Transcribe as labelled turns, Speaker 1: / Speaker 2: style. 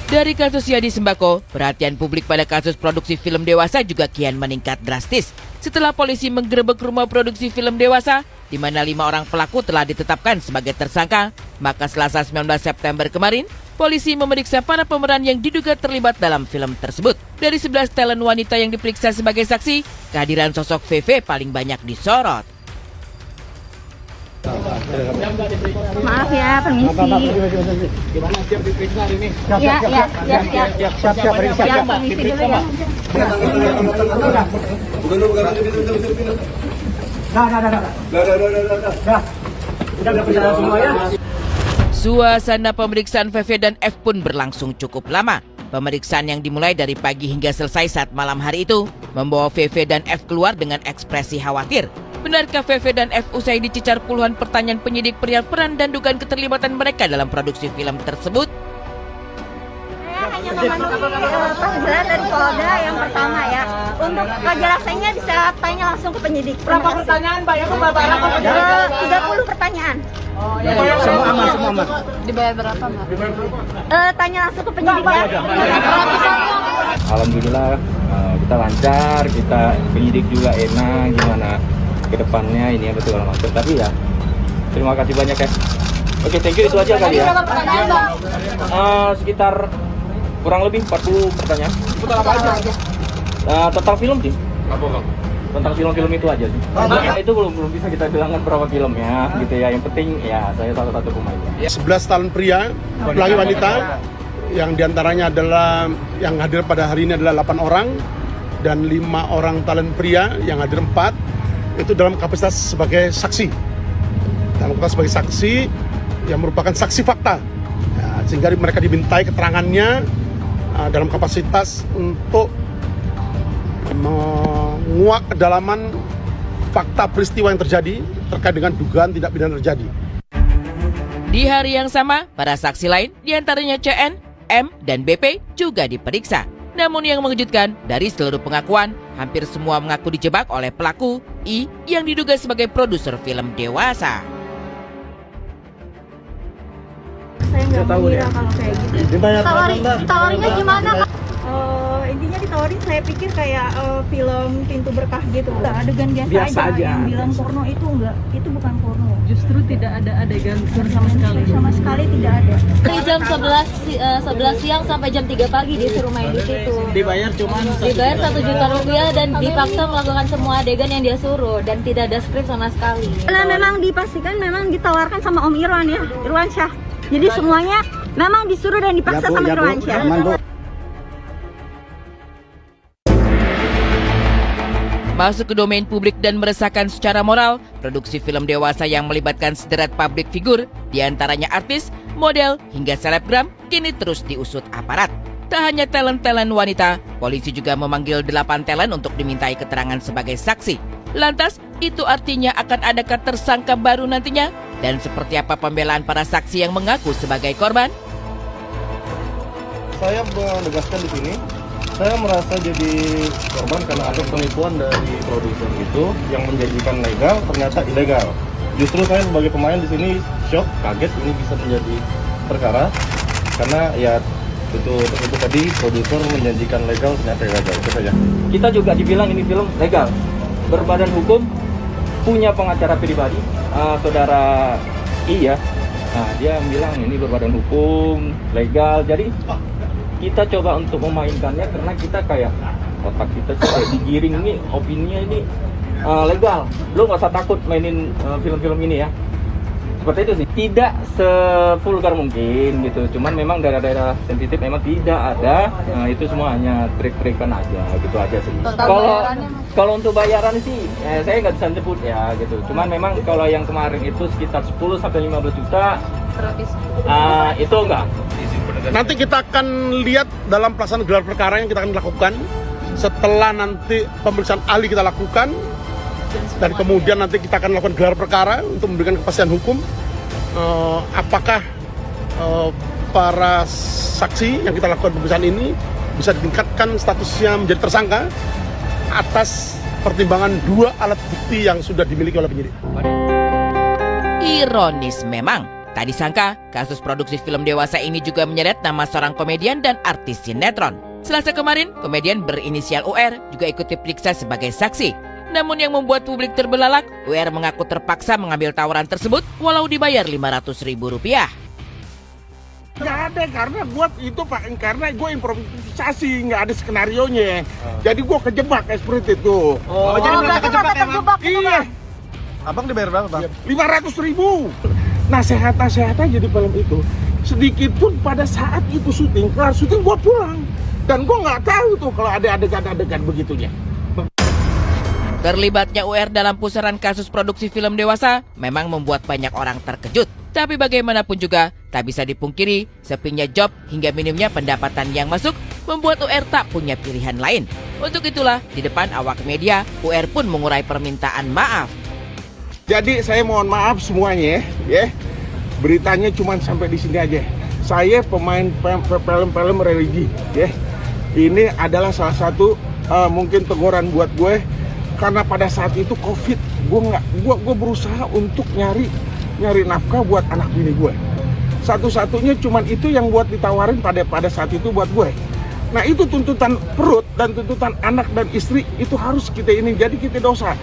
Speaker 1: Dari kasus Yadi Sembako, perhatian publik pada kasus produksi film dewasa juga kian meningkat drastis. Setelah polisi menggerebek rumah produksi film dewasa, di mana 5 orang pelaku telah ditetapkan sebagai tersangka, maka Selasa 19 September kemarin, polisi memeriksa para pemeran yang diduga terlibat dalam film tersebut. Dari 11 talent wanita yang diperiksa sebagai saksi, kehadiran sosok VV paling banyak disorot.
Speaker 2: Maaf ya, permisi.
Speaker 3: Gimana, siap diperiksa hari ini?
Speaker 2: Siap, permisi dulu ya.
Speaker 1: Suasana pemeriksaan VV dan F pun berlangsung cukup lama. Pemeriksaan yang dimulai dari pagi hingga selesai saat malam hari itu membawa VV dan F keluar dengan ekspresi khawatir. Benarkah VV dan F usai dicecar puluhan pertanyaan penyidik perihal peran dan dugaan keterlibatan mereka dalam produksi film tersebut?
Speaker 2: Saya hanya memenuhi panggilan dari Polda yang pertama ya. Untuk kejelasannya bisa tanya langsung ke penyidik.
Speaker 3: Berapa pertanyaan, Mbak? Ya, berapa
Speaker 2: 30 pertanyaan.
Speaker 3: Semua aman.
Speaker 2: Dibayar berapa, Mbak? Tanya langsung ke penyidik ya.
Speaker 4: Alhamdulillah kita lancar, kita penyidik juga enak, gimana ke depannya ini betul macam. Tapi ya terima kasih banyak ya. Oke, thank you, itu aja kali ya. Sekitar kurang lebih 40 pertanyaan.
Speaker 3: Apa aja?
Speaker 4: Tentang film sih.
Speaker 3: Apa, Bang?
Speaker 4: Tentang film-film itu aja sih. Itu belum bisa kita bilangkan berapa filmnya gitu ya. Yang penting ya saya salah satu pemainnya.
Speaker 5: 11 talent pria, apalagi wanita, yang diantaranya adalah yang hadir pada hari ini adalah 8 orang dan 5 orang talent pria, yang hadir 4 itu dalam kapasitas sebagai saksi. Dalam kapasitas sebagai saksi yang merupakan saksi fakta, ya, sehingga mereka dimintai keterangannya dalam kapasitas untuk menguak kedalaman fakta peristiwa yang terjadi terkait dengan dugaan tindak pidana terjadi.
Speaker 1: Di hari yang sama, para saksi lain diantaranya CN, M, dan BP juga diperiksa. Namun yang mengejutkan, dari seluruh pengakuan, hampir semua mengaku dijebak oleh pelaku I yang diduga sebagai produser film dewasa.
Speaker 2: Saya nggak mengira kalau kayak gitu. Tawarinnya gimana, Kak? Intinya ditawarin, saya pikir kayak film Pintu Berkah gitu. Adegan biasa aja. Yang bilang porno itu enggak, itu bukan porno.
Speaker 6: Justru tidak ada adegan sama sekali.
Speaker 2: Sama sekali tidak ada.
Speaker 7: Dari jam 11 siang sampai jam 3 pagi disuruh main di situ.
Speaker 3: Dibayar cuman
Speaker 7: Dibayar 1 juta rupiah dan dipaksa melakukan semua adegan yang dia suruh dan tidak ada skrip sama sekali.
Speaker 2: Karena memang dipastikan memang ditawarkan sama Om Irwan ya, Irwan Syah. Jadi semuanya memang disuruh dan dipaksa sama Irwan Syah.
Speaker 1: Masuk ke domain publik dan meresahkan secara moral, produksi film dewasa yang melibatkan sederet publik figur, diantaranya artis, model, hingga selebgram, kini terus diusut aparat. Tak hanya talent-talent wanita, polisi juga memanggil 8 talent untuk dimintai keterangan sebagai saksi. Lantas, itu artinya akan adakah tersangka baru nantinya? Dan seperti apa pembelaan para saksi yang mengaku sebagai korban?
Speaker 8: Saya menegaskan di sini, saya merasa jadi korban karena ada penipuan dari produser itu yang menjanjikan legal ternyata ilegal. Justru saya sebagai pemain di sini shock, kaget ini bisa menjadi perkara karena ya itu tadi produser menjanjikan legal ternyata ilegal, itu saja.
Speaker 4: Kita juga dibilang ini film legal, berbadan hukum, punya pengacara pribadi, saudara I ya. Nah, dia bilang ini berbadan hukum, legal, jadi kita coba untuk memainkannya karena kita kayak otak kita kayak digiring ini, opininya ini legal. Lu nggak usah takut mainin film-film ini ya. Seperti itu sih. Tidak sevulgar mungkin gitu. Cuman memang daerah-daerah sensitif memang tidak ada. Itu semua hanya trik-trikan aja gitu aja sih. Kalau untuk bayaran sih saya nggak bisa sebut ya gitu. Cuman memang kalau yang kemarin itu sekitar 10 sampai 15 juta. Itu enggak.
Speaker 5: Nanti kita akan lihat dalam pelaksanaan gelar perkara yang kita akan lakukan. Setelah nanti pemeriksaan ahli kita lakukan, dan kemudian nanti kita akan lakukan gelar perkara untuk memberikan kepastian hukum. Apakah para saksi yang kita lakukan pemeriksaan ini bisa ditingkatkan statusnya menjadi tersangka atas pertimbangan 2 alat bukti yang sudah dimiliki oleh penyidik.
Speaker 1: Ironis memang, Tak disangka, kasus produksi film dewasa ini juga menyeret nama seorang komedian dan artis sinetron. Selasa kemarin, komedian berinisial UR juga ikut diperiksa sebagai saksi. Namun yang membuat publik terbelalak, UR mengaku terpaksa mengambil tawaran tersebut walau dibayar Rp500.000.
Speaker 5: Nggak ada, karena karena gue improvisasi, nggak ada skenarionya. Jadi gue kejebak seperti itu.
Speaker 3: Jadi merasa kejebak ya, Bang?
Speaker 5: Iya.
Speaker 8: Abang dibayar berapa, Bang?
Speaker 5: 500.000. Nasihat-nasihat aja di film itu. Sedikit pun pada saat itu syuting, kelar syuting gue pulang. Dan gue nggak tahu tuh kalau ada adegan-adegan begitunya.
Speaker 1: Terlibatnya UR dalam pusaran kasus produksi film dewasa memang membuat banyak orang terkejut. Tapi bagaimanapun juga, tak bisa dipungkiri sepinya job hingga minimnya pendapatan yang masuk membuat UR tak punya pilihan lain. Untuk itulah, di depan awak media, UR pun mengurai permintaan maaf.
Speaker 5: Jadi saya mohon maaf semuanya ya. Beritanya cuma sampai di sini aja. Saya pemain film-film religi ya. Ini adalah salah satu mungkin teguran buat gue. Karena pada saat itu COVID, gue berusaha untuk nyari nafkah buat anak bini gue. Satu-satunya cuman itu yang buat ditawarin pada saat itu buat gue. Nah itu tuntutan perut dan tuntutan anak dan istri itu harus kita ini, jadi kita dosa.